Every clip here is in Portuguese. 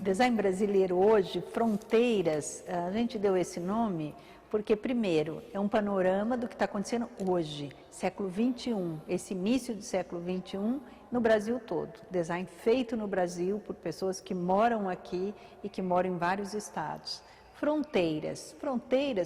Design brasileiro hoje, fronteiras, a gente deu esse nome porque, primeiro, é um panorama do que está acontecendo hoje, século XXI, esse início do século XXI, no Brasil todo. Design feito no Brasil por pessoas que moram aqui e que moram em vários estados. Fronteiras,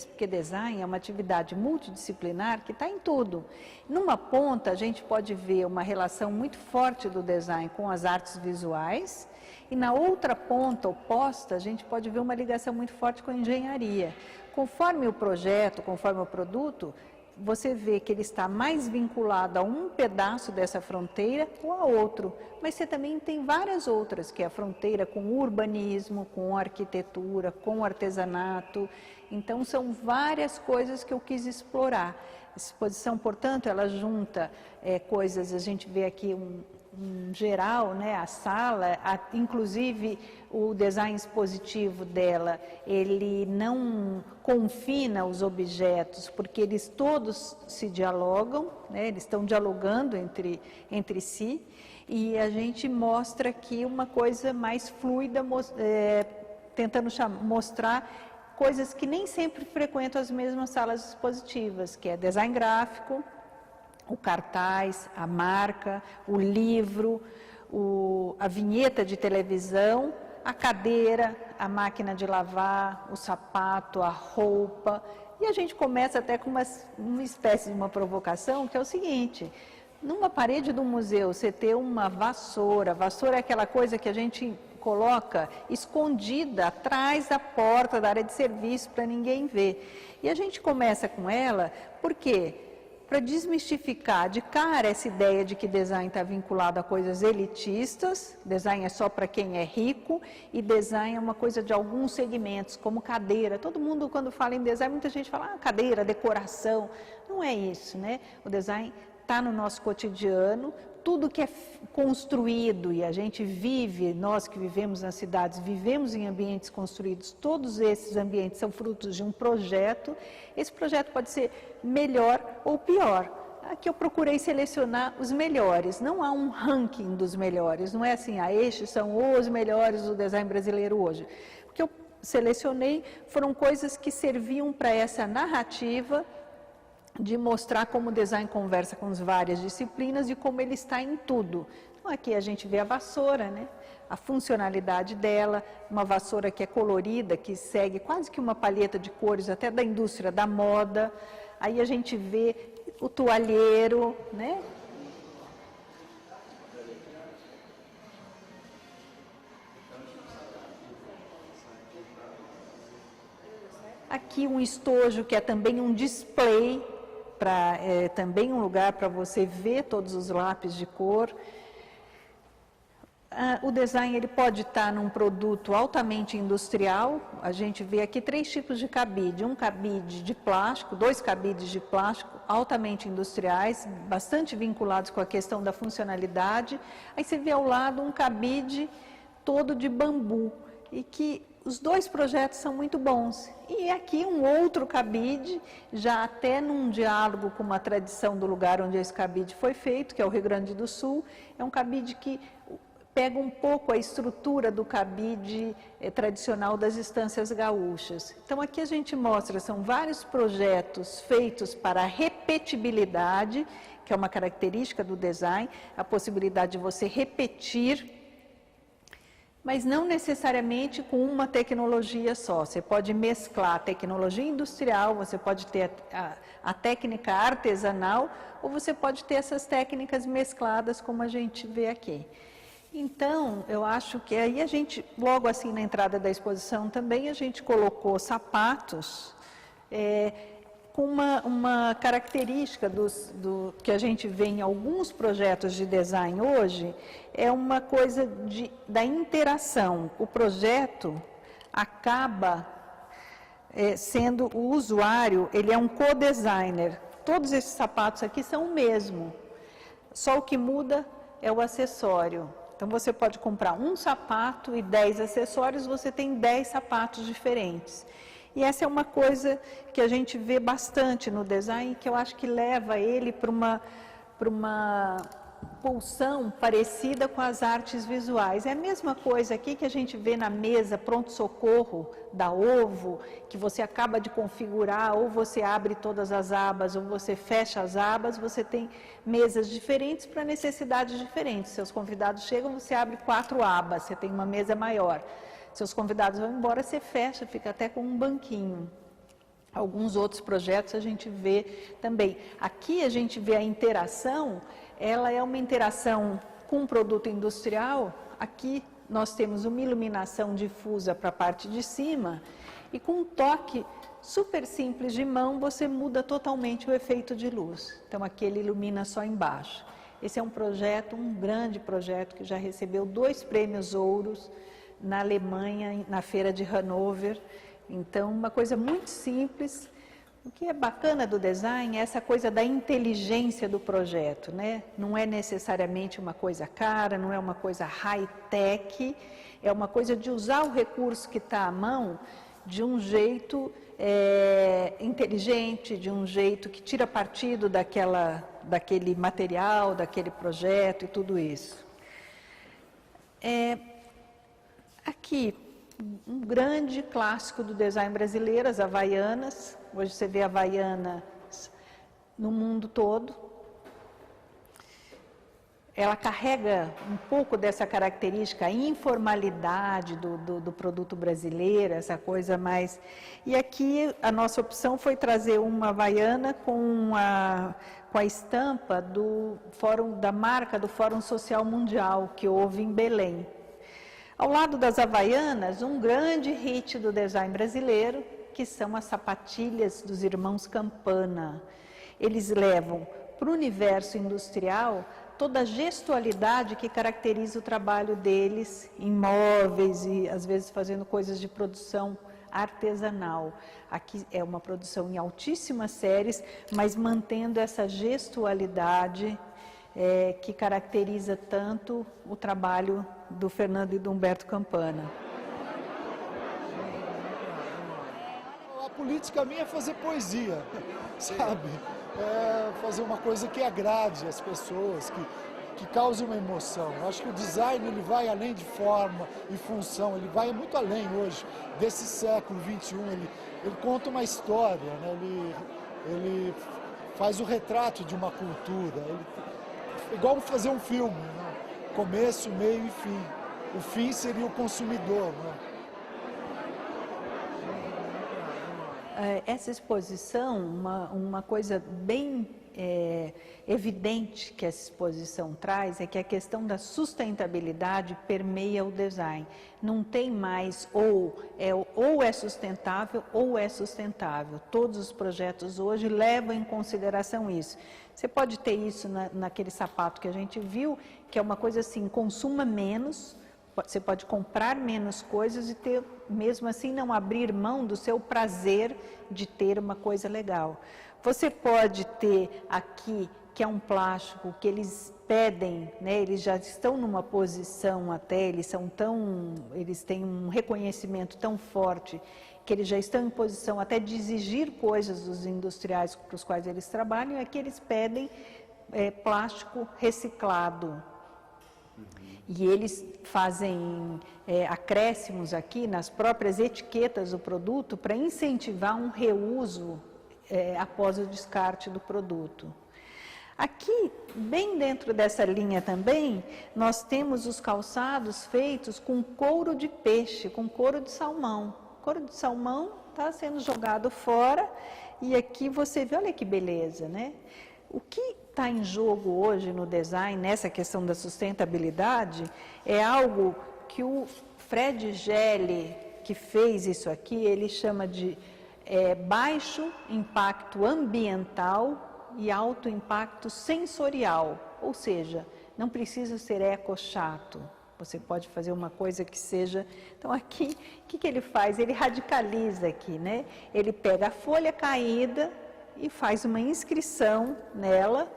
porque design é uma atividade multidisciplinar que está em tudo. Numa ponta, a gente pode ver uma relação muito forte do design com as artes visuais, e na outra ponta oposta, a gente pode ver uma ligação muito forte com a engenharia. Conforme o projeto, conforme o produto, você vê que ele está mais vinculado a um pedaço dessa fronteira ou a outro. Mas você também tem várias outras, que é a fronteira com o urbanismo, com a arquitetura, com o artesanato. Então, são várias coisas que eu quis explorar. A exposição, portanto, ela junta coisas, a gente vê aqui um geral, né, a sala, inclusive o design expositivo dela, ele não confina os objetos, porque eles todos se dialogam, né, eles estão dialogando entre si, e a gente mostra aqui uma coisa mais fluida, tentando mostrar coisas que nem sempre frequentam as mesmas salas expositivas, que é design gráfico, o cartaz, a marca, o livro, a vinheta de televisão, a cadeira, a máquina de lavar, o sapato, a roupa. E a gente começa até com uma espécie de uma provocação, que é o seguinte: numa parede do museu você ter uma vassoura, vassoura é aquela coisa que a gente coloca escondida atrás da porta da área de serviço para ninguém ver. E a gente começa com ela, por quê? Para desmistificar de cara essa ideia de que design está vinculado a coisas elitistas, design é só para quem é rico, e design é uma coisa de alguns segmentos, como cadeira. Todo mundo, quando fala em design, muita gente fala, cadeira, decoração. Não é isso, né? O design está no nosso cotidiano, tudo que é construído, e a gente vive, nós que vivemos nas cidades, vivemos em ambientes construídos, todos esses ambientes são frutos de um projeto. Esse projeto pode ser melhor ou pior. Aqui eu procurei selecionar os melhores, não há um ranking dos melhores, não é assim, estes são os melhores do design brasileiro hoje. O que eu selecionei foram coisas que serviam para essa narrativa de mostrar como o design conversa com as várias disciplinas e como ele está em tudo. Então, aqui a gente vê a vassoura, né? A funcionalidade dela, uma vassoura que é colorida, que segue quase que uma palheta de cores, até da indústria da moda. Aí a gente vê o toalheiro, né? Aqui um estojo que é também um display, também um lugar para você ver todos os lápis de cor. O design ele pode estar num produto altamente industrial. A gente vê aqui 3 tipos de cabide. Um cabide de plástico, 2 cabides de plástico altamente industriais, bastante vinculados com a questão da funcionalidade. Aí você vê ao lado um cabide todo de bambu, e que os 2 projetos são muito bons. E aqui um outro cabide, já até num diálogo com uma tradição do lugar onde esse cabide foi feito, que é o Rio Grande do Sul. É um cabide que pega um pouco a estrutura do cabide tradicional das estâncias gaúchas. Então aqui a gente mostra, são vários projetos feitos para a repetibilidade, que é uma característica do design, a possibilidade de você repetir, mas não necessariamente com uma tecnologia só. Você pode mesclar a tecnologia industrial, você pode ter a técnica artesanal, ou você pode ter essas técnicas mescladas, como a gente vê aqui. Então, eu acho que aí a gente, logo assim na entrada da exposição também, a gente colocou sapatos com uma característica que a gente vê em alguns projetos de design hoje, é uma coisa da interação. O projeto acaba sendo o usuário, ele é um co-designer. Todos esses sapatos aqui são o mesmo, só o que muda é o acessório. Então, você pode comprar um sapato e 10 acessórios, você tem 10 sapatos diferentes. E essa é uma coisa que a gente vê bastante no design, que eu acho que leva ele para uma pulsão parecida com as artes visuais. É a mesma coisa aqui que a gente vê na mesa pronto-socorro da Ovo, que você acaba de configurar, ou você abre todas as abas, ou você fecha as abas, você tem mesas diferentes para necessidades diferentes. Seus convidados chegam, você abre 4 abas, você tem uma mesa maior. Seus convidados vão embora, você fecha, fica até com um banquinho. Alguns outros projetos a gente vê também. Aqui a gente vê a interação, ela é uma interação com um produto industrial. Aqui nós temos uma iluminação difusa para a parte de cima e com um toque super simples de mão você muda totalmente o efeito de luz. Então aqui ele ilumina só embaixo. Esse é um projeto, um grande projeto que já recebeu 2 prêmios ouros na Alemanha, na feira de Hannover. Então, uma coisa muito simples. O que é bacana do design é essa coisa da inteligência do projeto, né? Não é necessariamente uma coisa cara, não é uma coisa high-tech, é uma coisa de usar o recurso que está à mão de um jeito inteligente, de um jeito que tira partido daquele material, daquele projeto e tudo isso. Aqui, um grande clássico do design brasileiro, as Havaianas. Hoje você vê Havaianas no mundo todo. Ela carrega um pouco dessa característica, a informalidade do produto brasileiro, essa coisa mais... E aqui a nossa opção foi trazer uma Havaiana com a estampa da marca do Fórum Social Mundial, que houve em Belém. Ao lado das Havaianas, um grande hit do design brasileiro, que são as sapatilhas dos irmãos Campana. Eles levam para o universo industrial toda a gestualidade que caracteriza o trabalho deles em móveis e, às vezes, fazendo coisas de produção artesanal. Aqui é uma produção em altíssimas séries, mas mantendo essa gestualidade que caracteriza tanto o trabalho do Fernando e do Humberto Campana. A política minha é fazer poesia, sabe? Fazer uma coisa que agrade as pessoas, que cause uma emoção. Eu acho que o design ele vai além de forma e função, ele vai muito além hoje desse século XXI. Ele conta uma história, né? Ele faz o retrato de uma cultura. Igual fazer um filme, né? Começo, meio e fim. O fim seria o consumidor, né? Essa exposição, uma coisa bem evidente que essa exposição traz é que a questão da sustentabilidade permeia o design. Não tem mais ou é sustentável ou é sustentável. Todos os projetos hoje levam em consideração isso. Você pode ter isso naquele sapato que a gente viu, que é uma coisa assim, consuma menos. Você pode comprar menos coisas e ter, mesmo assim, não abrir mão do seu prazer de ter uma coisa legal. Você pode ter aqui, que é um plástico, que eles pedem, né, eles já estão numa posição até, eles têm um reconhecimento tão forte, que eles já estão em posição até de exigir coisas dos industriais para os quais eles trabalham, é que eles pedem plástico reciclado. E eles fazem acréscimos aqui nas próprias etiquetas do produto para incentivar um reuso após o descarte do produto. Aqui, bem dentro dessa linha também, nós temos os calçados feitos com couro de peixe, com couro de salmão. O couro de salmão está sendo jogado fora e aqui você vê, olha que beleza, né? O que está em jogo hoje no design, nessa questão da sustentabilidade, é algo que o Fred Gelli, que fez isso aqui, ele chama de baixo impacto ambiental e alto impacto sensorial. Ou seja, não precisa ser eco-chato. Você pode fazer uma coisa que seja... Então, aqui, o que ele faz? Ele radicaliza aqui, né? Ele pega a folha caída e faz uma inscrição nela,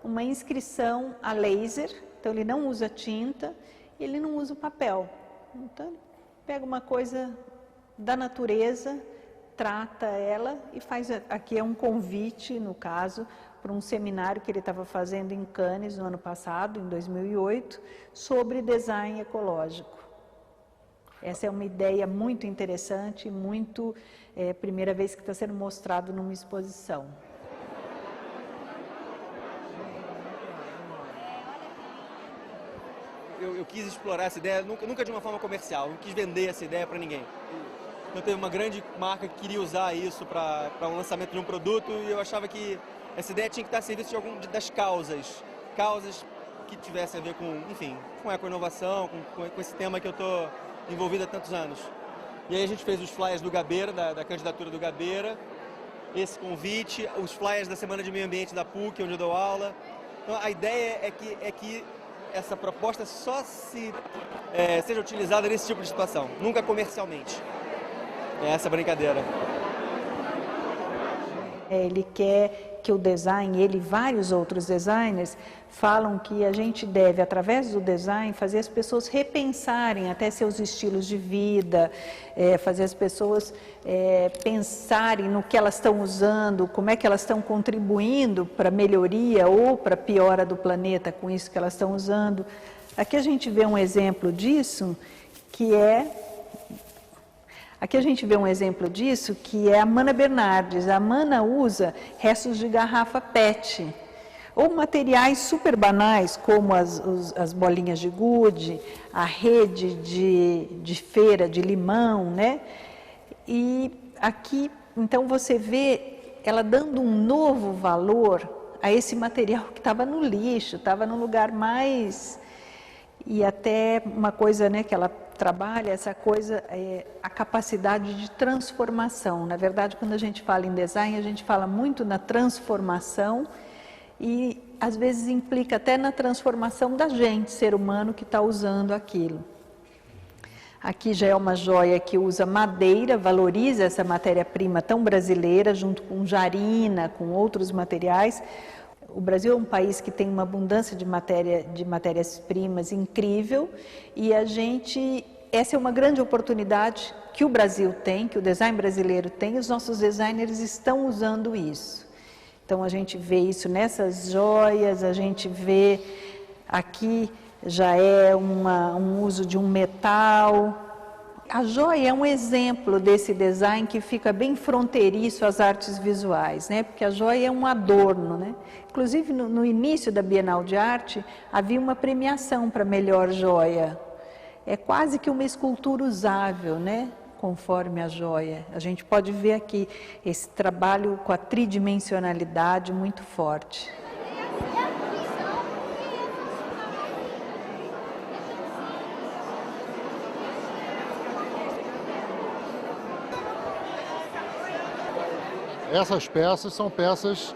uma inscrição a laser, então ele não usa tinta, ele não usa o papel. Então, ele pega uma coisa da natureza, trata ela e faz, aqui é um convite, no caso, para um seminário que ele estava fazendo em Cannes no ano passado, em 2008, sobre design ecológico. Essa é uma ideia muito interessante, primeira vez que está sendo mostrado numa exposição. Eu quis explorar essa ideia, nunca de uma forma comercial, não quis vender essa ideia para ninguém. Então teve uma grande marca que queria usar isso para um lançamento de um produto e eu achava que essa ideia tinha que estar a serviço das causas que tivessem a ver com, enfim, com eco-inovação, com esse tema que eu estou envolvido há tantos anos. E aí a gente fez os flyers do Gabeira, da candidatura do Gabeira, esse convite, os flyers da Semana de Meio Ambiente da PUC, onde eu dou aula. Então a ideia é que essa proposta só seja utilizada nesse tipo de situação, nunca comercialmente. É essa brincadeira. Ele quer que o design, ele e vários outros designers falam que a gente deve, através do design, fazer as pessoas repensarem até seus estilos de vida, fazer as pessoas pensarem no que elas estão usando, como é que elas estão contribuindo para a melhoria ou para a piora do planeta com isso que elas estão usando. Aqui a gente vê um exemplo disso, que é a Mana Bernardes. A Mana usa restos de garrafa PET, ou materiais super banais, como as bolinhas de gude, a rede de feira de limão, né? E aqui, então, você vê ela dando um novo valor a esse material que estava no lixo, estava no lugar mais... E até uma coisa, né, que ela trabalha, essa coisa, a capacidade de transformação. Na verdade, quando a gente fala em design, a gente fala muito na transformação e, às vezes, implica até na transformação da gente, ser humano, que está usando aquilo. Aqui já é uma joia que usa madeira, valoriza essa matéria-prima tão brasileira, junto com jarina, com outros materiais. O Brasil é um país que tem uma abundância de matérias-primas incrível e essa é uma grande oportunidade que o Brasil tem, que o design brasileiro tem, e os nossos designers estão usando isso. Então a gente vê isso nessas joias, a gente vê aqui já é um uso de um metal. A joia é um exemplo desse design que fica bem fronteiriço às artes visuais, né? Porque a joia é um adorno, né? Inclusive, no início da Bienal de Arte, havia uma premiação para melhor joia. É quase que uma escultura usável, né? Conforme a joia. A gente pode ver aqui esse trabalho com a tridimensionalidade muito forte. Essas peças são peças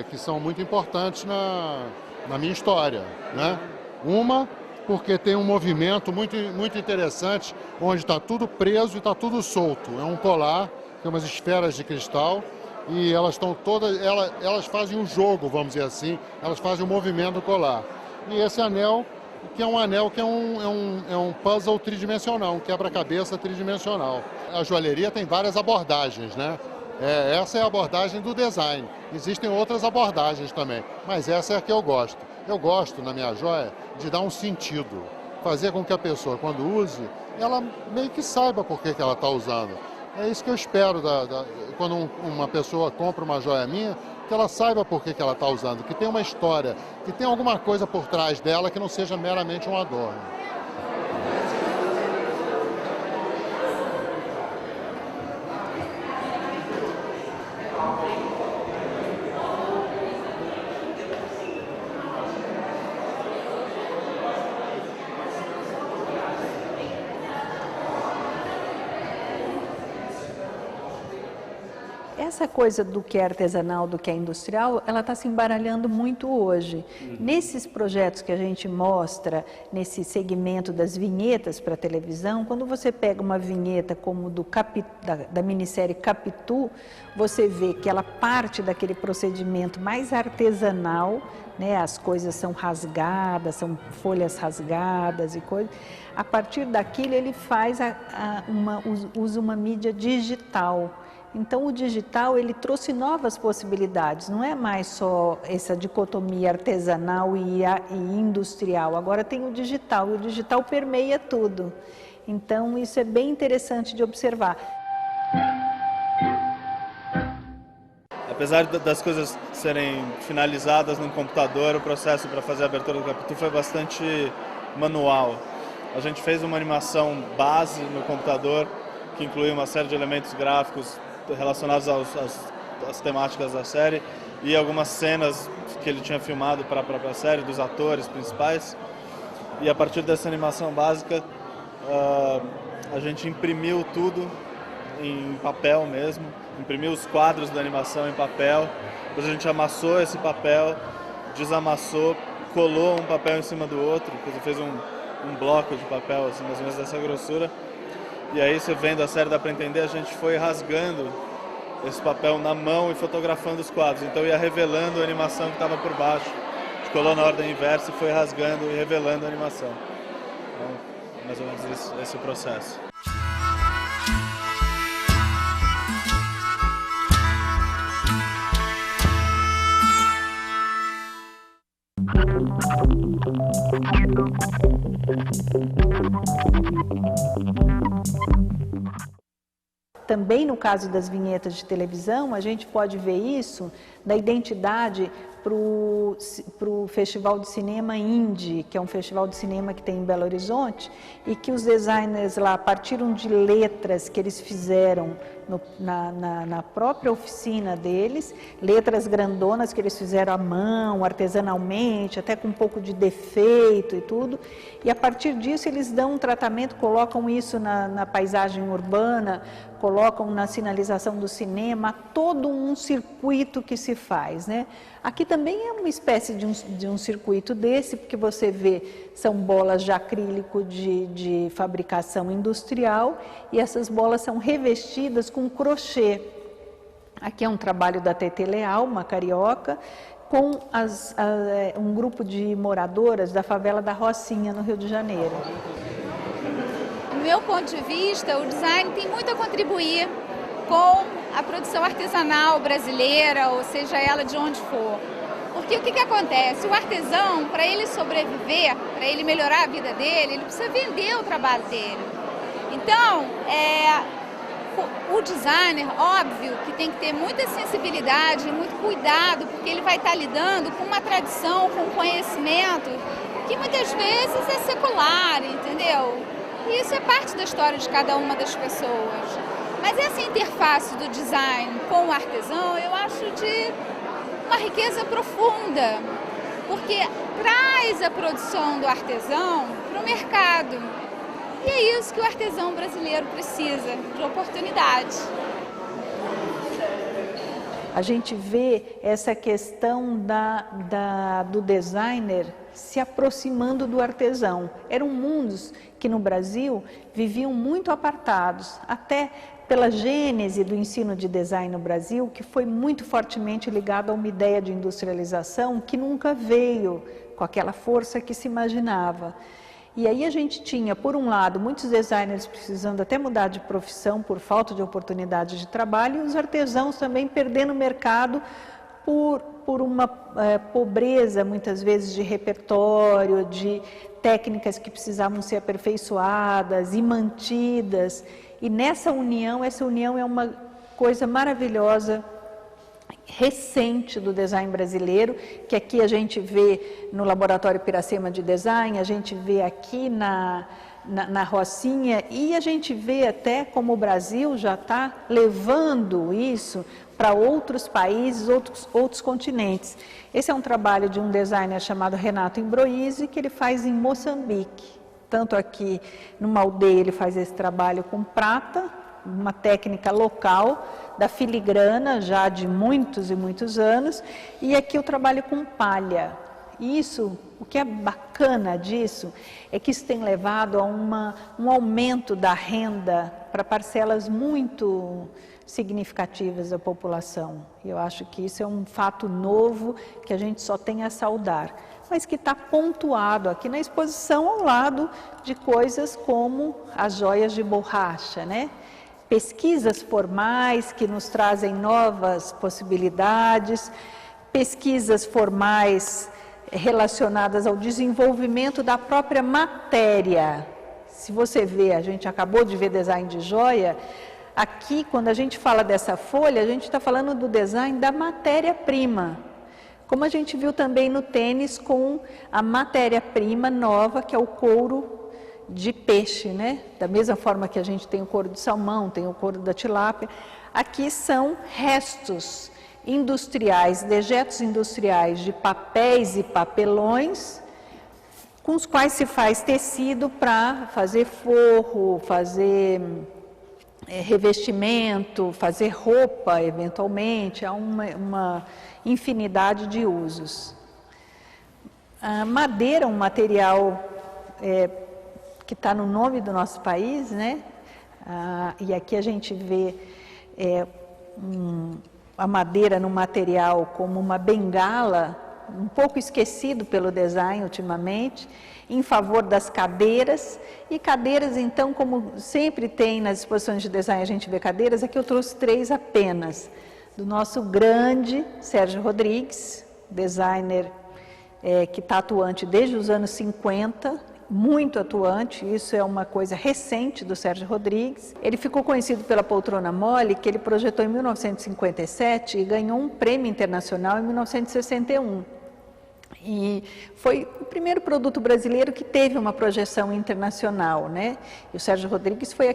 que são muito importantes na minha história, né? Uma, porque tem um movimento muito interessante, onde está tudo preso e está tudo solto. É um colar, tem umas esferas de cristal, e elas estão todas, elas fazem um jogo, vamos dizer assim, elas fazem um movimento do colar. E esse anel, que é um puzzle tridimensional, um quebra-cabeça tridimensional. A joalheria tem várias abordagens, né? Essa é a abordagem do design. Existem outras abordagens também, mas essa é a que eu gosto. Eu gosto, na minha joia, de dar um sentido. Fazer com que a pessoa, quando use, ela meio que saiba por que ela está usando. É isso que eu espero quando uma pessoa compra uma joia minha, que ela saiba por que ela está usando, que tem uma história, que tem alguma coisa por trás dela que não seja meramente um adorno. Essa coisa do que é artesanal, do que é industrial, ela está se embaralhando muito hoje. Nesses projetos que a gente mostra, nesse segmento das vinhetas para televisão, quando você pega uma vinheta como da minissérie Capitu, você vê que ela parte daquele procedimento mais artesanal, né? As coisas são rasgadas, são folhas rasgadas e coisas. A partir daquilo ele faz usa uma mídia digital. Então o digital ele trouxe novas possibilidades, não é mais só essa dicotomia artesanal e industrial, agora tem o digital, e o digital permeia tudo. Então isso é bem interessante de observar. Apesar das coisas serem finalizadas no computador, o processo para fazer a abertura do Capitu foi bastante manual. A gente fez uma animação base no computador, que incluía uma série de elementos gráficos relacionados às temáticas da série e algumas cenas que ele tinha filmado para a própria série, dos atores principais. E a partir dessa animação básica, a gente imprimiu tudo em papel mesmo, imprimiu os quadros da animação em papel, depois a gente amassou esse papel, desamassou, colou um papel em cima do outro, depois fez um bloco de papel, assim, mais ou menos dessa grossura. E aí, você vendo a série, dá para entender, a gente foi rasgando esse papel na mão e fotografando os quadros. Então ia revelando a animação que estava por baixo. A gente colou na ordem inversa e foi rasgando e revelando a animação. Então, mais ou menos esse é o processo. Também no caso das vinhetas de televisão, a gente pode ver isso da identidade para o Festival de Cinema Indie, que é um festival de cinema que tem em Belo Horizonte, e que os designers lá partiram de letras que eles fizeram na própria oficina deles, letras grandonas que eles fizeram à mão, artesanalmente, até com um pouco de defeito e tudo, e a partir disso eles dão um tratamento, colocam isso na paisagem urbana, colocam na sinalização do cinema, todo um circuito que se faz, né? Aqui também é uma espécie de um circuito desse, porque você vê, são bolas de acrílico de fabricação industrial, e essas bolas são revestidas com crochê. Aqui é um trabalho da Tetê Leal, uma carioca, com um grupo de moradoras da favela da Rocinha, no Rio de Janeiro. Do meu ponto de vista, o design tem muito a contribuir com a produção artesanal brasileira, ou seja ela de onde for. Porque o que acontece? O artesão, para ele sobreviver, para ele melhorar a vida dele, ele precisa vender o trabalho dele. Então, o designer, óbvio, que tem que ter muita sensibilidade, muito cuidado, porque ele vai estar lidando com uma tradição, com um conhecimento que muitas vezes é secular, entendeu? E isso é parte da história de cada uma das pessoas. Mas essa interface do design com o artesão, eu acho de uma riqueza profunda, porque traz a produção do artesão para o mercado. E é isso que o artesão brasileiro precisa, de oportunidade. A gente vê essa questão do designer se aproximando do artesão. Eram mundos que no Brasil viviam muito apartados, até pela gênese do ensino de design no Brasil, que foi muito fortemente ligado a uma ideia de industrialização que nunca veio com aquela força que se imaginava. E aí a gente tinha, por um lado, muitos designers precisando até mudar de profissão por falta de oportunidade de trabalho, e os artesãos também perdendo o mercado por uma pobreza, muitas vezes, de repertório, de técnicas que precisavam ser aperfeiçoadas e mantidas. E essa união é uma coisa maravilhosa, recente do design brasileiro, que aqui a gente vê no Laboratório Piracema de Design, a gente vê aqui na Rocinha, e a gente vê até como o Brasil já está levando isso para outros países, outros continentes. Esse é um trabalho de um designer chamado Renato Imbroise, que ele faz em Moçambique. Tanto aqui numa aldeia ele faz esse trabalho com prata, uma técnica local da filigrana já de muitos e muitos anos, e aqui eu trabalho com palha. Isso, o que é bacana disso, é que isso tem levado a um aumento da renda para parcelas muito significativas da população. Eu acho que isso é um fato novo que a gente só tem a saudar, mas que está pontuado aqui na exposição ao lado de coisas como as joias de borracha, né? pesquisas formais que nos trazem novas possibilidades, pesquisas formais relacionadas ao desenvolvimento da própria matéria. Se você vê, a gente acabou de ver design de joia, aqui quando a gente fala dessa folha, a gente está falando do design da matéria-prima. Como a gente viu também no tênis com a matéria-prima nova, que é o couro de peixe, né? Da mesma forma que a gente tem o couro de salmão, tem o couro da tilápia. Aqui são restos industriais, dejetos industriais de papéis e papelões, com os quais se faz tecido para fazer forro, fazer revestimento, fazer roupa, eventualmente. Há uma infinidade de usos. A madeira é um material que está no nome do nosso país, né? E aqui a gente vê a madeira no material como uma bengala, um pouco esquecido pelo design ultimamente, em favor das cadeiras. E cadeiras, então, como sempre tem nas exposições de design, a gente vê cadeiras, aqui eu trouxe 3 apenas, do nosso grande Sérgio Rodrigues, designer que está atuante desde os anos 50, muito atuante, isso é uma coisa recente do Sérgio Rodrigues. Ele ficou conhecido pela poltrona mole, que ele projetou em 1957 e ganhou um prêmio internacional em 1961. E foi o primeiro produto brasileiro que teve uma projeção internacional, né? E o Sérgio Rodrigues foi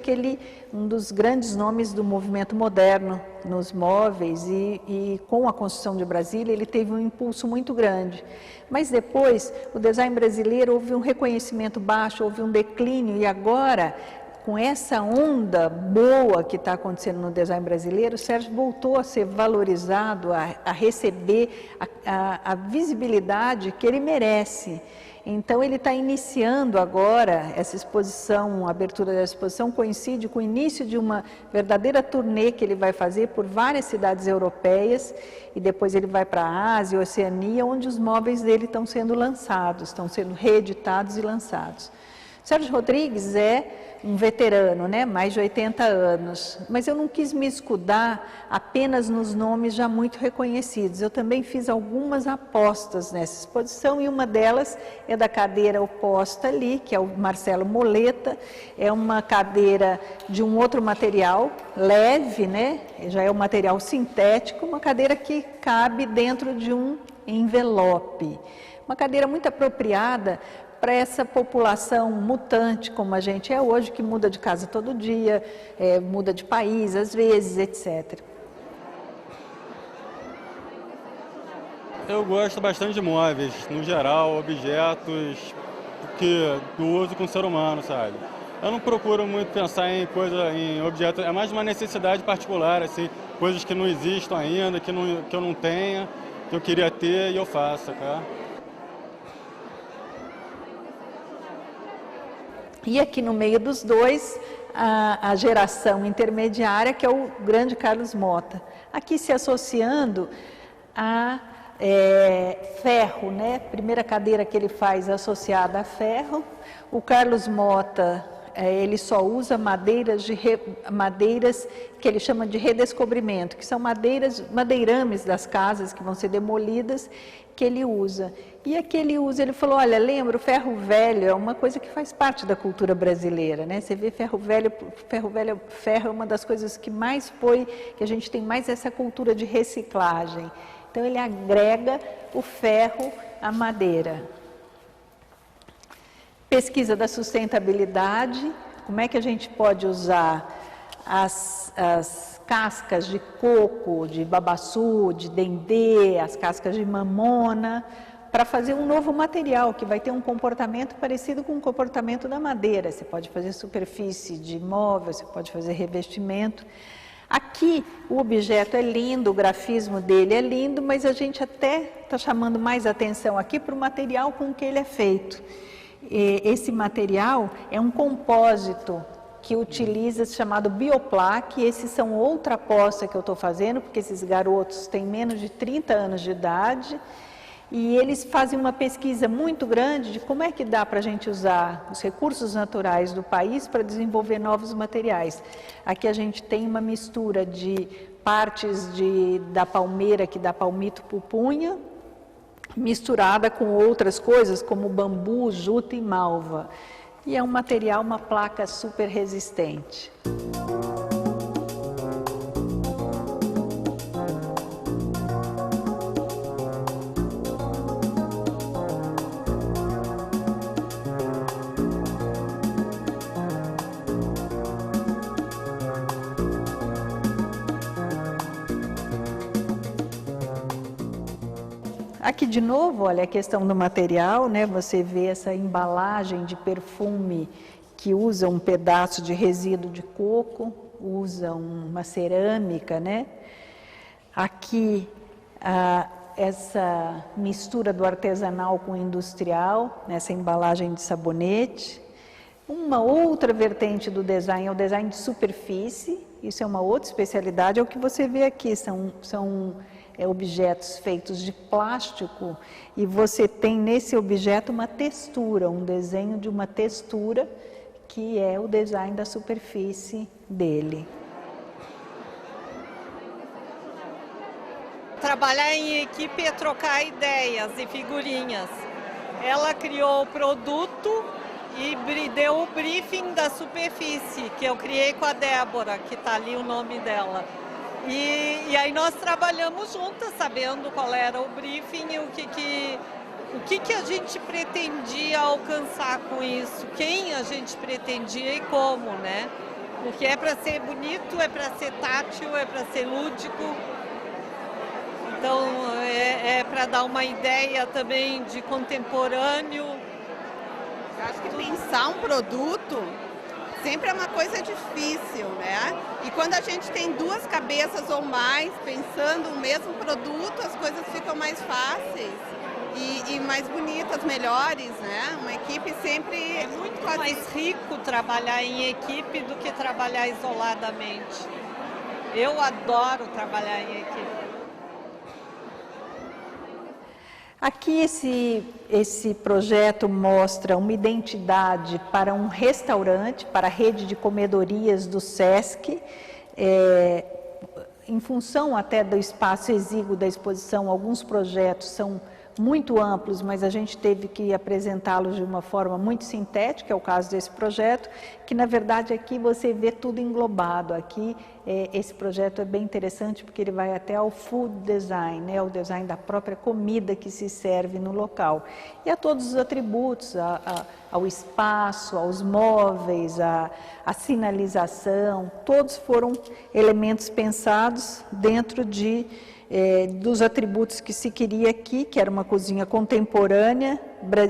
um dos grandes nomes do movimento moderno nos móveis e com a construção de Brasília ele teve um impulso muito grande. Mas depois o design brasileiro houve um reconhecimento baixo, houve um declínio e agora, com essa onda boa que está acontecendo no design brasileiro, o Sérgio voltou a ser valorizado, a receber a visibilidade que ele merece. Então, ele está iniciando agora essa exposição, a abertura da exposição coincide com o início de uma verdadeira turnê que ele vai fazer por várias cidades europeias e depois ele vai para a Ásia, Oceania, onde os móveis dele estão sendo lançados, estão sendo reeditados e lançados. Sérgio Rodrigues é um veterano, né? Mais de 80 anos, mas eu não quis me escudar apenas nos nomes já muito reconhecidos. Eu também fiz algumas apostas nessa exposição e uma delas é da cadeira oposta ali, que é o Marcelo Moleta, é uma cadeira de um outro material, leve, né? Já é um material sintético, uma cadeira que cabe dentro de um envelope. Uma cadeira muito apropriada para essa população mutante como a gente é hoje, que muda de casa todo dia, muda de país às vezes, etc. Eu gosto bastante de móveis, no geral, objetos do uso com o ser humano, sabe? Eu não procuro muito pensar em objetos, é mais uma necessidade particular, assim, coisas que não existam ainda, que eu não tenha, que eu queria ter e eu faço, tá? E aqui no meio dos dois, a geração intermediária, que é o grande Carlos Motta. Aqui se associando a ferro, né? Primeira cadeira que ele faz associada a ferro. O Carlos Motta, ele só usa madeiras que ele chama de redescobrimento, que são madeirames das casas que vão ser demolidas, que ele usa. E aqui ele falou, olha, lembra, o ferro velho é uma coisa que faz parte da cultura brasileira, né? Você vê ferro é uma das coisas que mais que a gente tem mais essa cultura de reciclagem. Então ele agrega o ferro à madeira. Pesquisa da sustentabilidade, como é que a gente pode usar as cascas de coco, de babaçu, de dendê, as cascas de mamona, para fazer um novo material que vai ter um comportamento parecido com o comportamento da madeira. Você pode fazer superfície de móvel, você pode fazer revestimento. Aqui o objeto é lindo, o grafismo dele é lindo, mas a gente até está chamando mais atenção aqui para o material com que ele é feito. Esse material é um compósito que utiliza chamado Bioplaque. Esses são outra aposta que eu estou fazendo, porque esses garotos têm menos de 30 anos de idade E eles fazem uma pesquisa muito grande de como é que dá para a gente usar os recursos naturais do país para desenvolver novos materiais. Aqui a gente tem uma mistura de partes da palmeira, que dá palmito pupunha, misturada com outras coisas como bambu, juta e malva. E é um material, uma placa super resistente. Aqui de novo, olha a questão do material, né? Você vê essa embalagem de perfume que usa um pedaço de resíduo de coco, usa uma cerâmica, né? Aqui essa mistura do artesanal com o industrial, nessa embalagem de sabonete. Uma outra vertente do design é o design de superfície, isso é uma outra especialidade, é o que você vê aqui, são objetos feitos de plástico e você tem nesse objeto uma textura, um desenho de uma textura que é o design da superfície dele. Trabalhar em equipe é trocar ideias e figurinhas. Ela criou o produto e deu o briefing da superfície, que eu criei com a Débora, que está ali o nome dela. E aí nós trabalhamos juntas, sabendo qual era o briefing e o que a gente pretendia alcançar com isso, quem a gente pretendia e como, né? Porque é para ser bonito, é para ser tátil, é para ser lúdico. Então é para dar uma ideia também de contemporâneo. Eu acho que pensar um produto sempre é uma coisa difícil, né? E quando a gente tem duas cabeças ou mais pensando no mesmo produto, as coisas ficam mais fáceis e mais bonitas, melhores, né? Uma equipe sempre... É muito mais rico trabalhar em equipe do que trabalhar isoladamente. Eu adoro trabalhar em equipe. Aqui esse projeto mostra uma identidade para um restaurante, para a rede de comedorias do SESC, em função até do espaço exíguo da exposição, alguns projetos são muito amplos, mas a gente teve que apresentá-los de uma forma muito sintética, é o caso desse projeto, que na verdade aqui você vê tudo englobado. Aqui esse projeto é bem interessante porque ele vai até ao food design, né, o design da própria comida que se serve no local. E a todos os atributos, ao espaço, aos móveis, à sinalização, todos foram elementos pensados dentro dos atributos que se queria aqui, que era uma cozinha contemporânea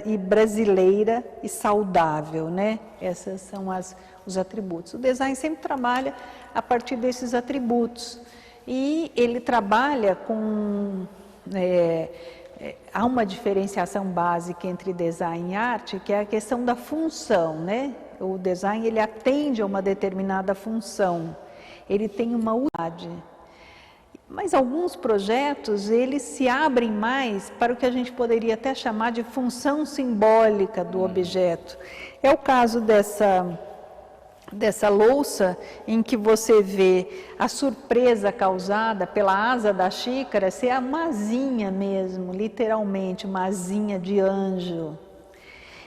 e brasileira e saudável, né? Esses são os atributos. O design sempre trabalha a partir desses atributos e ele trabalha com... há uma diferenciação básica entre design e arte, que é a questão da função, né? O design, ele atende a uma determinada função, ele tem uma utilidade. Mas alguns projetos, eles se abrem mais para o que a gente poderia até chamar de função simbólica do objeto. É o caso dessa louça em que você vê a surpresa causada pela asa da xícara ser uma asinha mesmo, literalmente, uma asinha de anjo.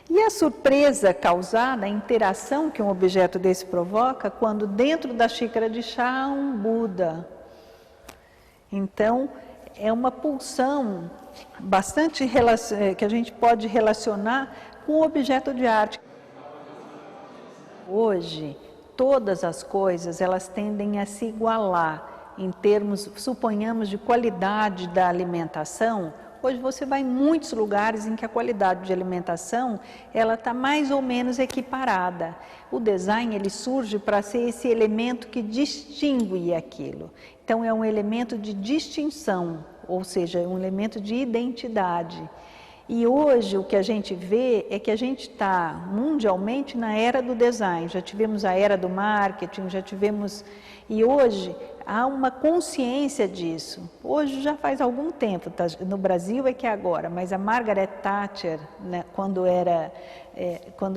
E a surpresa causada, a interação que um objeto desse provoca, quando dentro da xícara de chá há um Buda. Então, é uma pulsão bastante que a gente pode relacionar com o objeto de arte. Hoje, todas as coisas, elas tendem a se igualar em termos, suponhamos, de qualidade da alimentação. Hoje você vai em muitos lugares em que a qualidade de alimentação, ela está mais ou menos equiparada. O design, ele surge para ser esse elemento que distingue aquilo. Então, é um elemento de distinção, ou seja, um elemento de identidade. E hoje o que a gente vê é que a gente está mundialmente na era do design. Já tivemos a era do marketing, já tivemos... E hoje há uma consciência disso. Hoje já faz algum tempo, tá? No Brasil é que é agora, mas a Margaret Thatcher, né, quando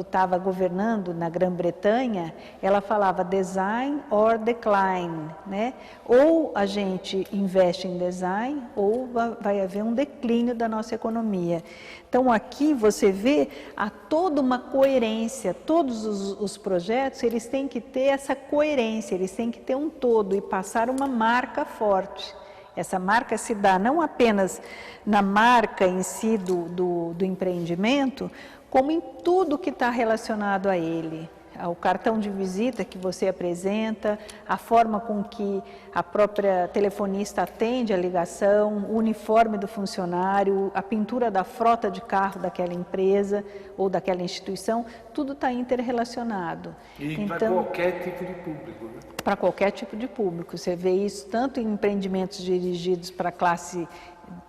estava governando na Grã-Bretanha, ela falava design or decline, né? Ou a gente investe em design ou vai haver um declínio da nossa economia. Então aqui você vê há toda uma coerência, todos os projetos eles têm que ter essa coerência, eles têm que ter um todo e passar uma marca forte. Essa marca se dá não apenas na marca em si do empreendimento, como em tudo que está relacionado a ele. O cartão de visita que você apresenta, a forma com que a própria telefonista atende a ligação, o uniforme do funcionário, a pintura da frota de carro daquela empresa ou daquela instituição, tudo está interrelacionado. E então, para qualquer tipo de público, né? Para qualquer tipo de público. Você vê isso tanto em empreendimentos dirigidos para a classe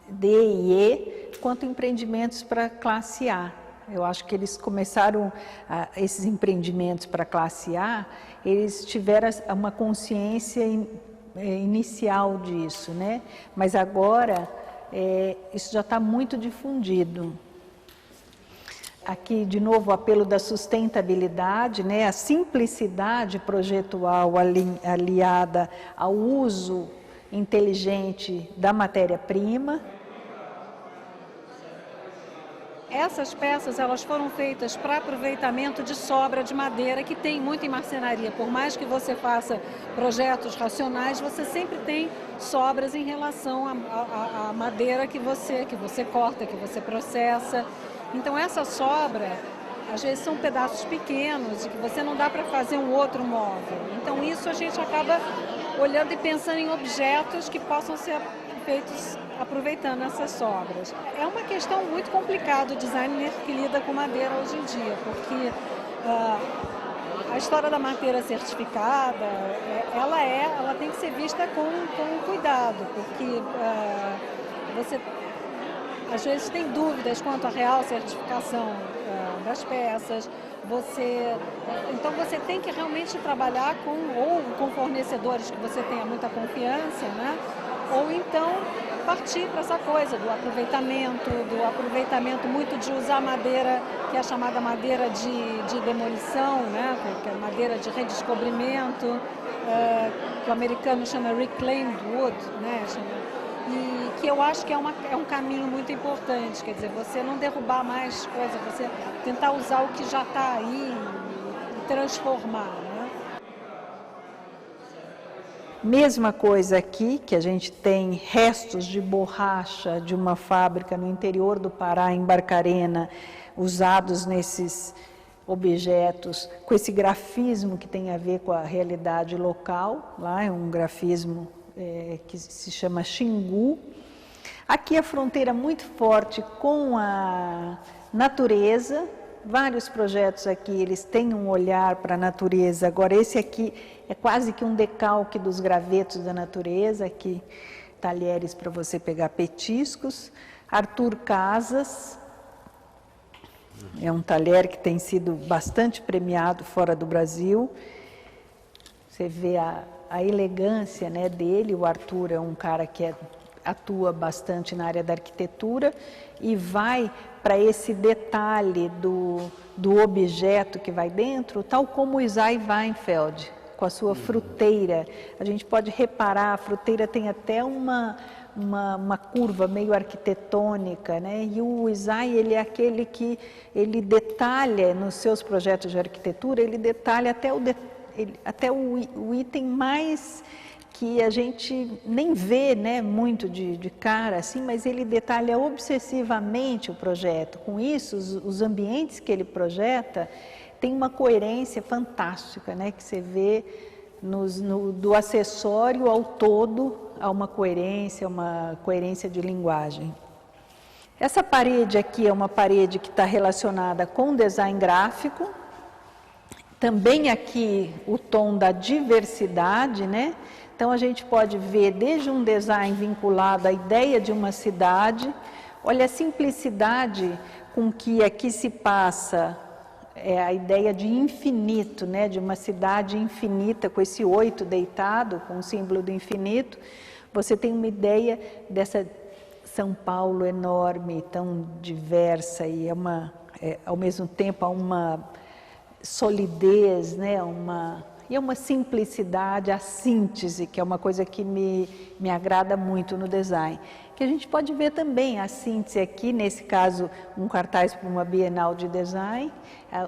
D e E, quanto empreendimentos para a classe A. Eu acho que eles começaram, esses empreendimentos para a classe A, eles tiveram uma consciência inicial disso, né? Mas agora isso já está muito difundido. Aqui, de novo, o apelo da sustentabilidade, né? A simplicidade projetual aliada ao uso inteligente da matéria-prima. Essas peças elas foram feitas para aproveitamento de sobra de madeira, que tem muito em marcenaria. Por mais que você faça projetos racionais, você sempre tem sobras em relação à madeira que você corta, que você processa. Então essa sobra, às vezes são pedaços pequenos e que você não dá para fazer um outro móvel. Então isso a gente acaba olhando e pensando em objetos que possam ser feitos aproveitando essas sobras. É uma questão muito complicada o designer que lida com madeira hoje em dia, porque a história da madeira certificada, ela tem que ser vista com cuidado, porque você às vezes tem dúvidas quanto à real certificação das peças. Então você tem que realmente trabalhar com fornecedores que você tenha muita confiança, né? Ou então partir para essa coisa do aproveitamento muito de usar madeira, que é a chamada madeira de demolição, né? Que é madeira de redescobrimento, que o americano chama reclaimed wood, né? E que eu acho que é um caminho muito importante, quer dizer, você não derrubar mais coisas, você tentar usar o que já está aí e transformar, né? Mesma coisa aqui, que a gente tem restos de borracha de uma fábrica no interior do Pará, em Barcarena, usados nesses objetos, com esse grafismo que tem a ver com a realidade local, lá é um grafismo que se chama Xingu. Aqui a fronteira muito forte com a natureza, vários projetos aqui, eles têm um olhar para a natureza. Agora esse aqui é quase que um decalque dos gravetos da natureza, aqui talheres para você pegar petiscos. Arthur Casas, é um talher que tem sido bastante premiado fora do Brasil. Você vê a elegância, né, dele. O Arthur é um cara que atua bastante na área da arquitetura e vai para esse detalhe do objeto que vai dentro, tal como o Isai Weinfeld, com a sua fruteira. A gente pode reparar, a fruteira tem até uma curva meio arquitetônica, né? E o Isai, ele é aquele que ele detalha nos seus projetos de arquitetura, ele detalha até o item mais que a gente nem vê, né, muito de cara, assim, mas ele detalha obsessivamente o projeto. Com isso, os ambientes que ele projeta têm uma coerência fantástica, né, que você vê do acessório ao todo, há uma coerência de linguagem. Essa parede aqui é uma parede que está relacionada com design gráfico. Também aqui o tom da diversidade, né? Então a gente pode ver desde um design vinculado à ideia de uma cidade, olha a simplicidade com que aqui se passa a ideia de infinito, né? De uma cidade infinita, com esse 8 deitado, com o símbolo do infinito. Você tem uma ideia dessa São Paulo enorme, tão diversa, e ao mesmo tempo há uma solidez, né? E é uma simplicidade, a síntese, que é uma coisa que me agrada muito no design. Que a gente pode ver também a síntese aqui, nesse caso, um cartaz para uma Bienal de Design.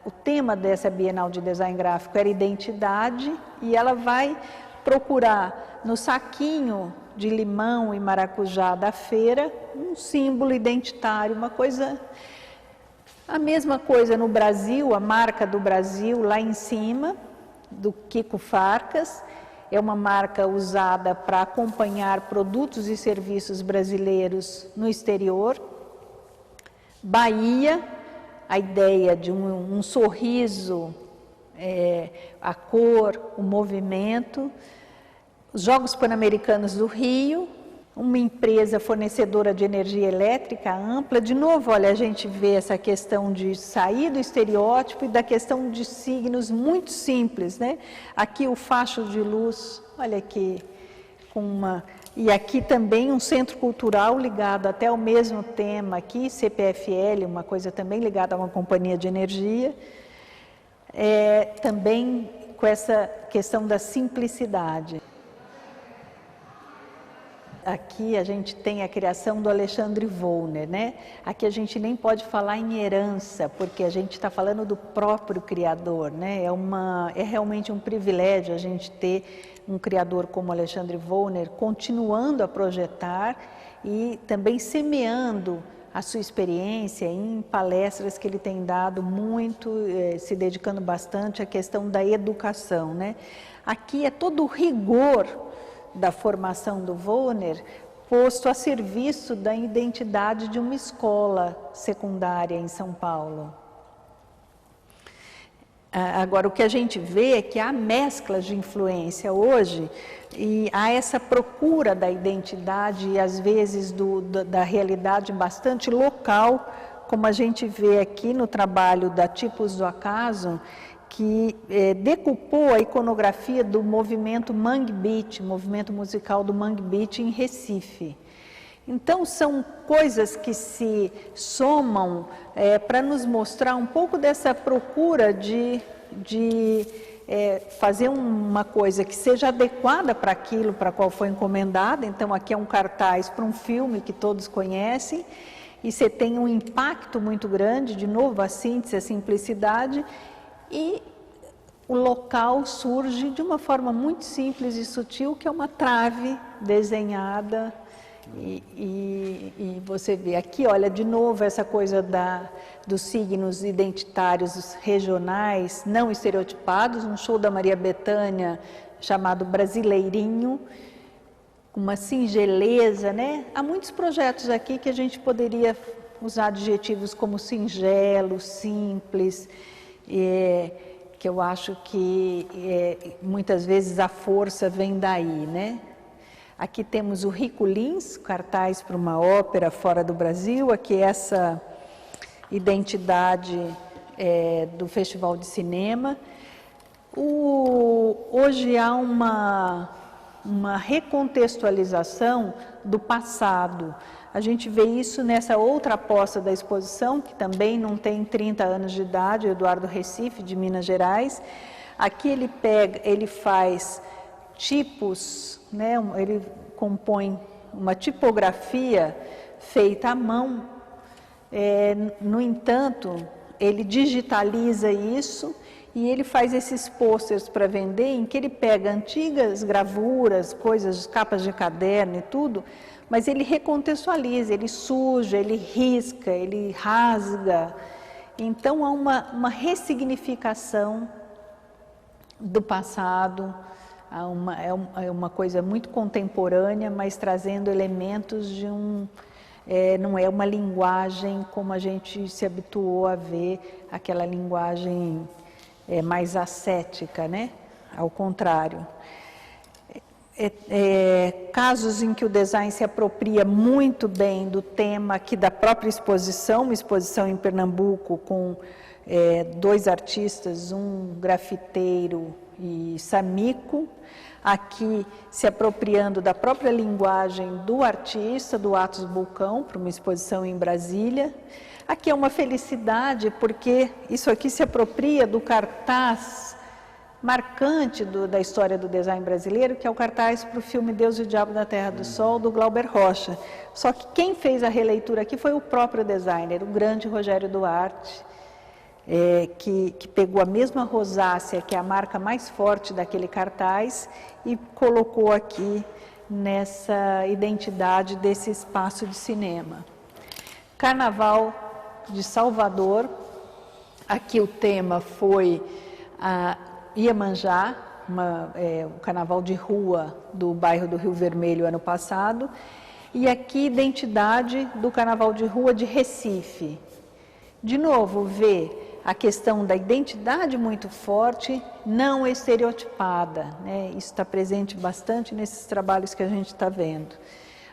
O tema dessa Bienal de Design Gráfico era identidade, e ela vai procurar no saquinho de limão e maracujá da feira um símbolo identitário, uma coisa... A mesma coisa no Brasil, a marca do Brasil lá em cima, do Kiko Farkas, é uma marca usada para acompanhar produtos e serviços brasileiros no exterior. Bahia, a ideia de um sorriso, a cor, o movimento. Os Jogos Pan-Americanos do Rio, uma empresa fornecedora de energia elétrica ampla. De novo, olha, a gente vê essa questão de sair do estereótipo e da questão de signos muito simples, né? Aqui o facho de luz, olha aqui, e aqui também um centro cultural ligado até ao mesmo tema aqui, CPFL, uma coisa também ligada a uma companhia de energia, também com essa questão da simplicidade. Aqui a gente tem a criação do Alexandre Wollner, né? Aqui a gente nem pode falar em herança, porque a gente está falando do próprio criador, né? É realmente um privilégio a gente ter um criador como Alexandre Wollner continuando a projetar e também semeando a sua experiência em palestras que ele tem dado muito, se dedicando bastante à questão da educação, né? Aqui é todo o rigor da formação do Wollner posto a serviço da identidade de uma escola secundária em São Paulo. Agora, o que a gente vê é que há mesclas de influência hoje e há essa procura da identidade e, às vezes, da realidade bastante local, como a gente vê aqui no trabalho da Tipos do Acaso, que decupou a iconografia do movimento Mangue Beat, movimento musical do Mangue Beat em Recife. Então, são coisas que se somam para nos mostrar um pouco dessa procura de fazer uma coisa que seja adequada para aquilo para qual foi encomendada. Então, aqui é um cartaz para um filme que todos conhecem, e você tem um impacto muito grande, de novo, a síntese, a simplicidade, e o local surge de uma forma muito simples e sutil, que é uma trave desenhada, e você vê aqui, olha, de novo, essa coisa dos signos identitários regionais, não estereotipados, um show da Maria Bethânia chamado Brasileirinho, com uma singeleza, né? Há muitos projetos aqui que a gente poderia usar adjetivos como singelo, simples, que eu acho que muitas vezes a força vem daí, né? Aqui temos o Rico Lins, cartaz para uma ópera fora do Brasil. Aqui essa identidade do Festival de Cinema. Hoje há uma recontextualização do passado. A gente vê isso nessa outra aposta da exposição, que também não tem 30 anos de idade, o Eduardo Recife, de Minas Gerais. Aqui ele faz tipos, né? Ele compõe uma tipografia feita à mão. No entanto, ele digitaliza isso e ele faz esses pôsteres para vender, em que ele pega antigas gravuras, coisas, capas de caderno e tudo, mas ele recontextualiza, ele suja, ele risca, ele rasga. Então, há uma ressignificação do passado, é uma coisa muito contemporânea, mas trazendo elementos de não é uma linguagem como a gente se habituou a ver, aquela linguagem mais ascética, né? Ao contrário. Casos em que o design se apropria muito bem do tema aqui da própria exposição, uma exposição em Pernambuco com dois artistas, um grafiteiro e Samico, aqui se apropriando da própria linguagem do artista, do Atos Bulcão, para uma exposição em Brasília. Aqui é uma felicidade, porque isso aqui se apropria do cartaz marcante da história do design brasileiro, que é o cartaz para o filme Deus e o Diabo da Terra do Sol, do Glauber Rocha. Só que quem fez a releitura aqui foi o próprio designer, o grande Rogério Duarte, que pegou a mesma rosácea, que é a marca mais forte daquele cartaz, e colocou aqui nessa identidade desse espaço de cinema. Carnaval de Salvador, aqui o tema foi a Iemanjá, o carnaval de rua do bairro do Rio Vermelho ano passado, e aqui identidade do carnaval de rua de Recife. De novo, vê a questão da identidade muito forte, não estereotipada, né? Isso está presente bastante nesses trabalhos que a gente está vendo.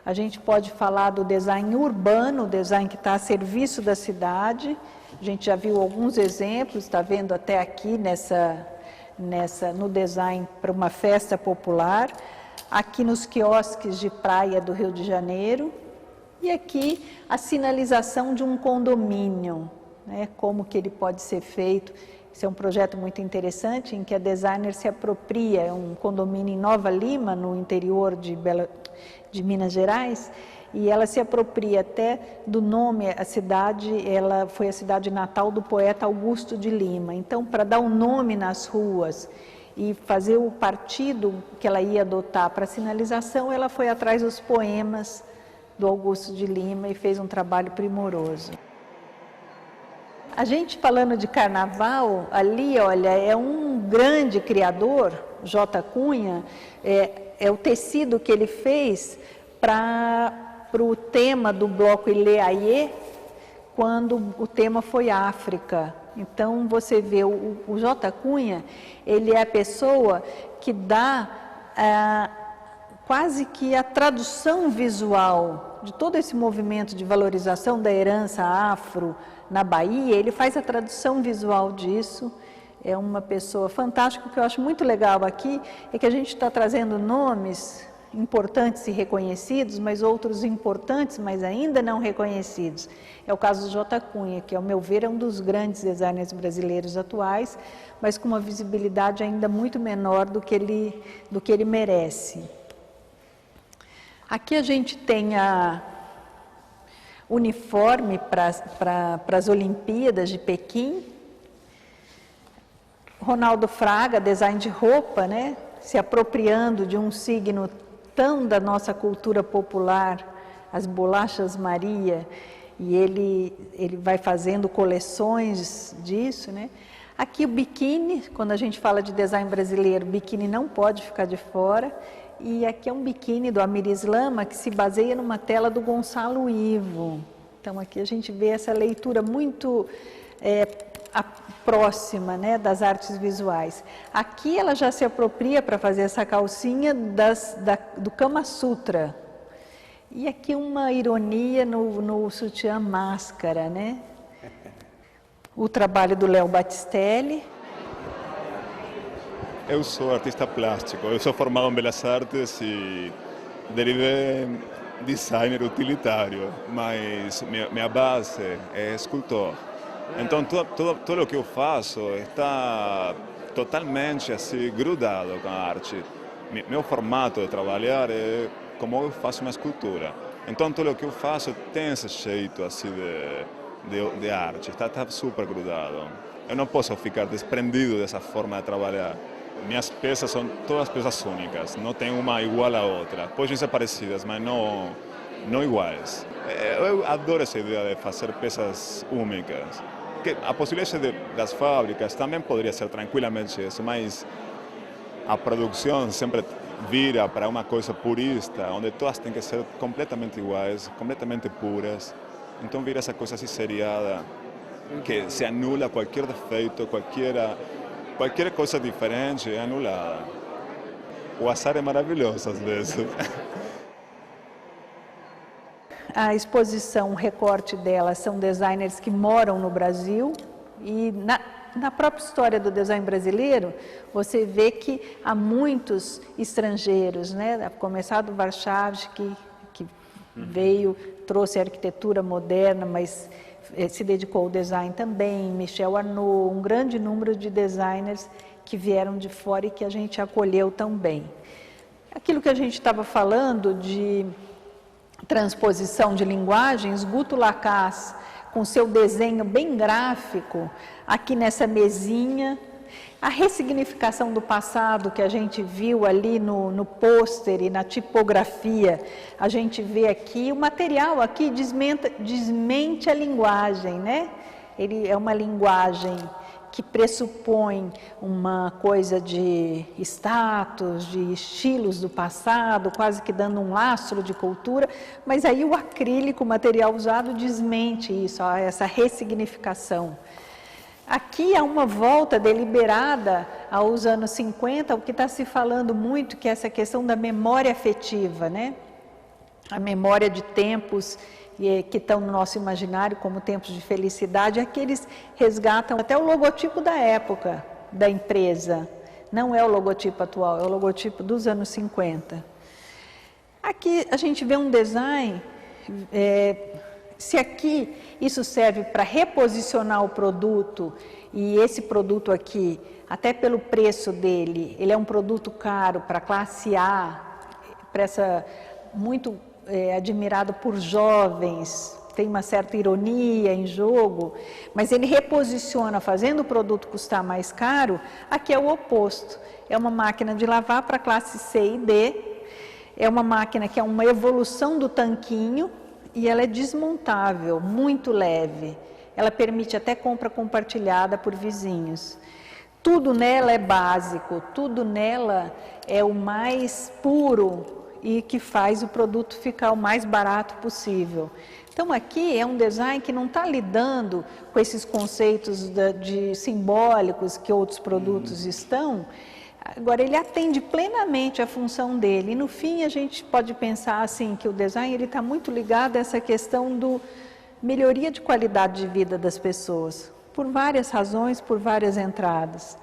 A gente pode falar do design urbano, o design que está a serviço da cidade. A gente já viu alguns exemplos, está vendo até aqui no design para uma festa popular, aqui nos quiosques de praia do Rio de Janeiro, e aqui a sinalização de um condomínio, né, como que ele pode ser feito. Esse é um projeto muito interessante, em que a designer se apropria, é um condomínio em Nova Lima, no interior de Minas Gerais, e ela se apropria até do nome, a cidade, ela foi a cidade natal do poeta Augusto de Lima. Então, para dar um nome nas ruas e fazer o partido que ela ia adotar para a sinalização, ela foi atrás dos poemas do Augusto de Lima e fez um trabalho primoroso. A gente falando de carnaval, ali, olha, é um grande criador, J. Cunha, é o tecido que ele fez para o tema do bloco Ileaie, quando o tema foi África. Então, você vê, o J. Cunha, ele é a pessoa que dá quase que a tradução visual de todo esse movimento de valorização da herança afro na Bahia, ele faz a tradução visual disso. É uma pessoa fantástica. O que eu acho muito legal aqui é que a gente está trazendo nomes importantes e reconhecidos, mas outros importantes, mas ainda não reconhecidos. É o caso do J. Cunha, que, ao meu ver, é um dos grandes designers brasileiros atuais, mas com uma visibilidade ainda muito menor do que ele merece. Aqui a gente tem a uniforme para as Olimpíadas de Pequim. Ronaldo Fraga, design de roupa, né? Se apropriando de um signo tão da nossa cultura popular, as bolachas Maria, e ele vai fazendo coleções disso, né? Aqui o biquíni, quando a gente fala de design brasileiro, o biquíni não pode ficar de fora. E aqui é um biquíni do Amir Islama, que se baseia numa tela do Gonçalo Ivo. Então, aqui a gente vê essa leitura muito próxima, né, das artes visuais. Aqui ela já se apropria para fazer essa calcinha do Kama Sutra. E aqui uma ironia no sutiã máscara, né? O trabalho do Léo Battistelli. Eu sou artista plástico, eu sou formado em Belas Artes e derivei designer utilitário, mas minha base é escultor. Então tudo o que eu faço está totalmente assim grudado com a arte. Meu formato de trabalhar é como eu faço uma escultura. Então tudo o que eu faço tem esse jeito assim de arte, está super grudado. Eu não posso ficar desprendido dessa forma de trabalhar. Minhas peças são todas peças únicas, não tem uma igual à outra. Podem ser parecidas, mas não iguais. Eu adoro essa ideia de fazer peças únicas. Que a possibilidade das fábricas também poderia ser tranquilamente isso, mas a produção sempre vira para uma coisa purista, onde todas têm que ser completamente iguais, completamente puras. Então vira essa coisa assim seriada, que se anula qualquer defeito, qualquer coisa diferente é anulada. O azar é maravilhoso às vezes. A exposição, o recorte dela, são designers que moram no Brasil, E na própria história do design brasileiro, você vê que há muitos estrangeiros, né? A começar do Warszawski, que veio, trouxe a arquitetura moderna, mas se dedicou ao design também, Michel Arnaud, um grande número de designers que vieram de fora e que a gente acolheu tão bem. Aquilo que a gente estava falando de transposição de linguagens, Guto Lacasse, com seu desenho bem gráfico, aqui nessa mesinha, a ressignificação do passado que a gente viu ali no pôster e na tipografia, a gente vê aqui, o material aqui desmente a linguagem, né? Ele é uma linguagem que pressupõe uma coisa de status, de estilos do passado, quase que dando um lastro de cultura, mas aí o acrílico, o material usado, desmente isso, ó, essa ressignificação. Aqui há uma volta deliberada aos anos 50, o que está se falando muito, que é essa questão da memória afetiva, né? A memória de tempos que estão no nosso imaginário como tempos de felicidade, é que eles resgatam até o logotipo da época da empresa. Não é o logotipo atual, é o logotipo dos anos 50. Aqui a gente vê um design, se aqui isso serve para reposicionar o produto, e esse produto aqui, até pelo preço dele, ele é um produto caro para a classe A, para essa muito admirado por jovens, tem uma certa ironia em jogo, mas ele reposiciona, fazendo o produto custar mais caro. Aqui é o oposto, é uma máquina de lavar para classe C e D, é uma máquina que é uma evolução do tanquinho e ela é desmontável, muito leve, ela permite até compra compartilhada por vizinhos. Tudo nela é básico, tudo nela é o mais puro e que faz o produto ficar o mais barato possível. Então aqui é um design que não está lidando com esses conceitos de simbólicos que outros produtos estão. Agora ele atende plenamente a função dele. E no fim a gente pode pensar assim que o design ele está muito ligado a essa questão do melhoria de qualidade de vida das pessoas, por várias razões, por várias entradas.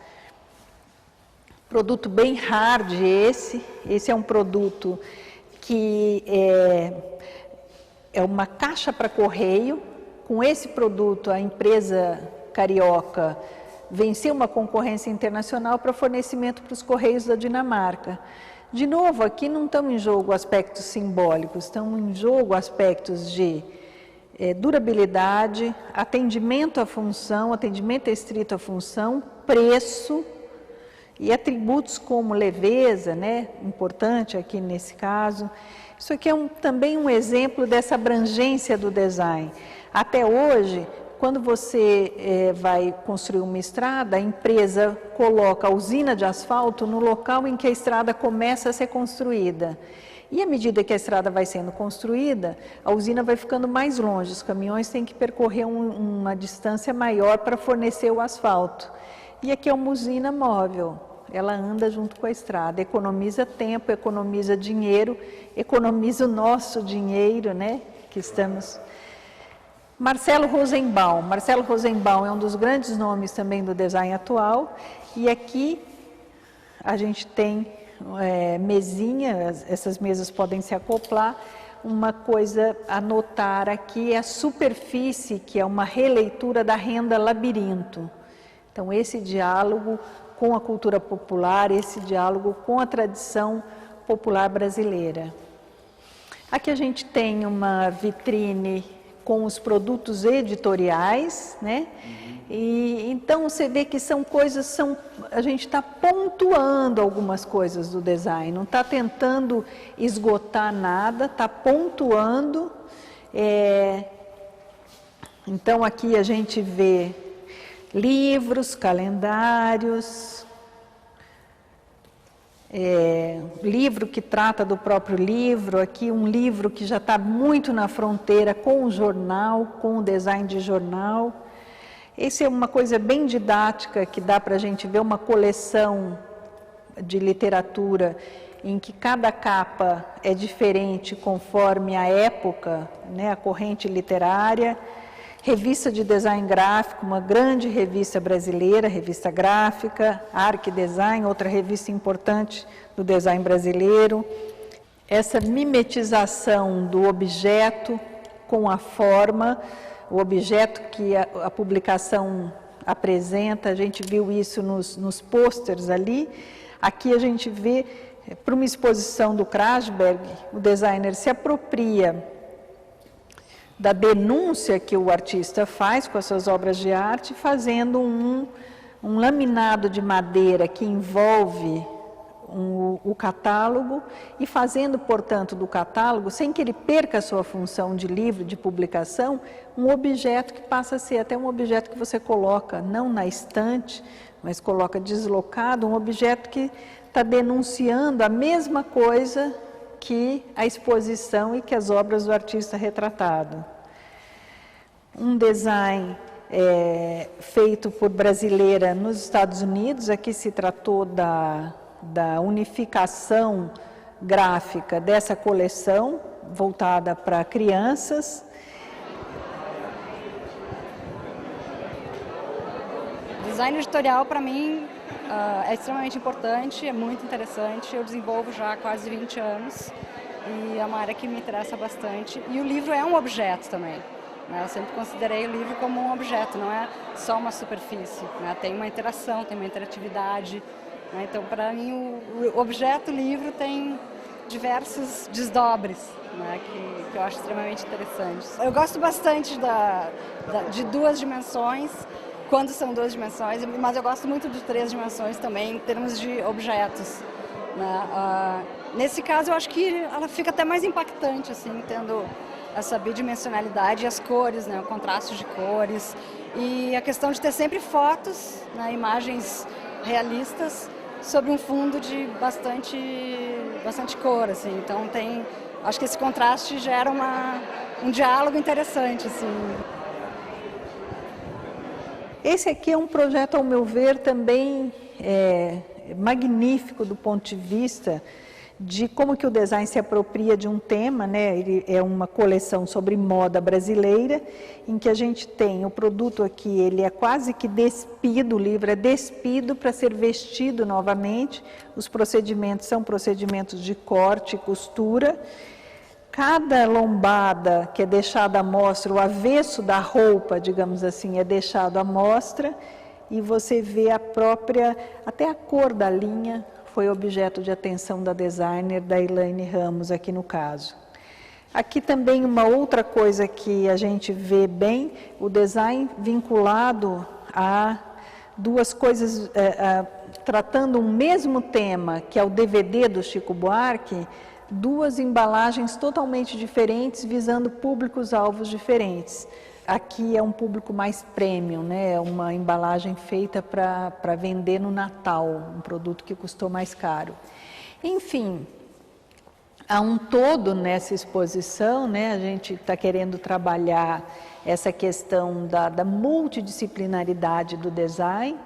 Produto bem hard esse é um produto que é uma caixa para correio. Com esse produto a empresa carioca venceu uma concorrência internacional para fornecimento para os Correios da Dinamarca. De novo, aqui não estão em jogo aspectos simbólicos, estão em jogo aspectos de durabilidade, atendimento à função, atendimento estrito à função, preço, e atributos como leveza, né, importante aqui nesse caso. Isso aqui é também um exemplo dessa abrangência do design. Até hoje, quando você vai construir uma estrada, a empresa coloca a usina de asfalto no local em que a estrada começa a ser construída. E à medida que a estrada vai sendo construída, a usina vai ficando mais longe, os caminhões têm que percorrer uma distância maior para fornecer o asfalto. E aqui é uma usina móvel, ela anda junto com a estrada, economiza tempo, economiza dinheiro, economiza o nosso dinheiro, né, que estamos... Marcelo Rosenbaum é um dos grandes nomes também do design atual, e aqui a gente tem mesinha, essas mesas podem se acoplar. Uma coisa a notar aqui é a superfície, que é uma releitura da renda Labirinto. Então esse diálogo com a cultura popular, esse diálogo com a tradição popular brasileira. Aqui a gente tem uma vitrine com os produtos editoriais, né? E então você vê que são coisas, a gente está pontuando algumas coisas do design, não está tentando esgotar nada, está pontuando. Então aqui a gente vê livros, calendários, livro que trata do próprio livro, aqui um livro que já está muito na fronteira com o jornal, com o design de jornal. Essa é uma coisa bem didática que dá para a gente ver uma coleção de literatura em que cada capa é diferente conforme a época, né, a corrente literária. Revista de Design Gráfico, uma grande revista brasileira, revista gráfica, Arquidesign, outra revista importante do design brasileiro. Essa mimetização do objeto com a forma, o objeto que a publicação apresenta, a gente viu isso nos pôsteres ali. Aqui a gente vê, para uma exposição do Krasberg, o designer se apropria da denúncia que o artista faz com as suas obras de arte, fazendo um laminado de madeira que envolve o catálogo e fazendo, portanto, do catálogo, sem que ele perca a sua função de livro, de publicação, um objeto que passa a ser até um objeto que você coloca, não na estante, mas coloca deslocado, um objeto que está denunciando a mesma coisa que a exposição e que as obras do artista retratado. Um design feito por brasileira nos Estados Unidos, aqui se tratou da unificação gráfica dessa coleção, voltada para crianças. Design editorial, para mim, é extremamente importante, é muito interessante. Eu desenvolvo já há quase 20 anos e é uma área que me interessa bastante. E o livro é um objeto também, né? Eu sempre considerei o livro como um objeto, não é só uma superfície, né? Tem uma interação, tem uma interatividade, né? Então, para mim, o objeto livro tem diversos desdobres, né? que eu acho extremamente interessantes. Eu gosto bastante de duas dimensões, quando são duas dimensões, mas eu gosto muito de três dimensões também, em termos de objetos, né? Nesse caso, eu acho que ela fica até mais impactante, assim, tendo essa bidimensionalidade e as cores, né? O contraste de cores e a questão de ter sempre fotos, né? Imagens realistas sobre um fundo de bastante cor, assim. Então, acho que esse contraste gera um diálogo interessante, assim. Esse aqui é um projeto, ao meu ver, também magnífico do ponto de vista de como que o design se apropria de um tema, né? Ele é uma coleção sobre moda brasileira, em que a gente tem o produto aqui, ele é quase que despido, o livro é despido para ser vestido novamente. Os procedimentos são procedimentos de corte e costura. Cada lombada que é deixada à mostra, o avesso da roupa, digamos assim, é deixado à mostra, e você vê até a cor da linha foi objeto de atenção da designer, da Elaine Ramos, aqui no caso. Aqui também uma outra coisa que a gente vê bem, o design vinculado a duas coisas, tratando um mesmo tema, que é o DVD do Chico Buarque, duas embalagens totalmente diferentes, visando públicos-alvos diferentes. Aqui é um público mais premium, né? É uma embalagem feita para vender no Natal, um produto que custou mais caro. Enfim, há um todo nessa exposição, né? A gente está querendo trabalhar essa questão da multidisciplinaridade do design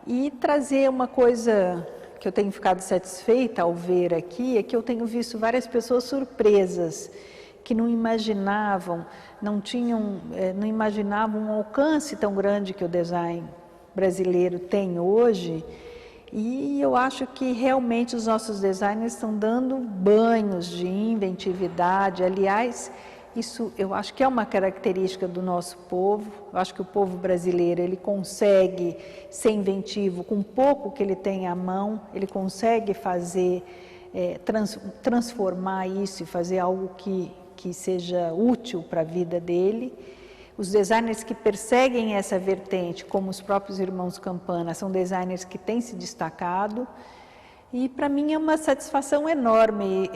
e trazer uma coisa que eu tenho ficado satisfeita ao ver aqui, é que eu tenho visto várias pessoas surpresas, que não imaginavam, não imaginavam um alcance tão grande que o design brasileiro tem hoje, e eu acho que realmente os nossos designers estão dando banhos de inventividade. Aliás, isso eu acho que é uma característica do nosso povo. Eu acho que o povo brasileiro, ele consegue ser inventivo com pouco que ele tem à mão, ele consegue fazer, transformar isso e fazer algo que seja útil para a vida dele. Os designers que perseguem essa vertente, como os próprios irmãos Campana, são designers que têm se destacado. E para mim é uma satisfação enorme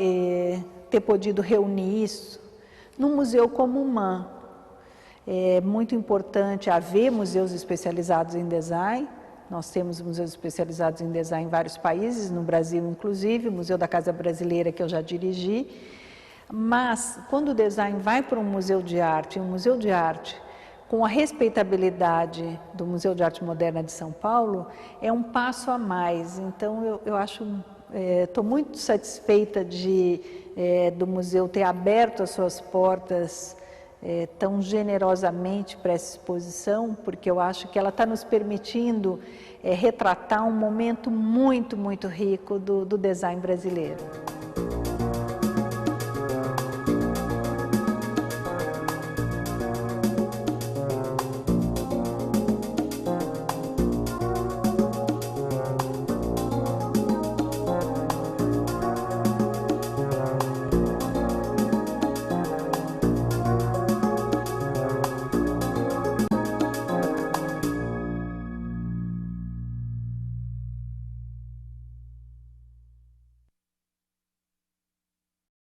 ter podido reunir isso num museu como o MAM. É muito importante haver museus especializados em design. Nós temos museus especializados em design em vários países, no Brasil inclusive, o Museu da Casa Brasileira, que eu já dirigi. Mas, quando o design vai para um museu de arte com a respeitabilidade do Museu de Arte Moderna de São Paulo, é um passo a mais. Então, eu acho, estou muito satisfeita do museu ter aberto as suas portas tão generosamente para essa exposição, porque eu acho que ela está nos permitindo retratar um momento muito, muito rico do design brasileiro.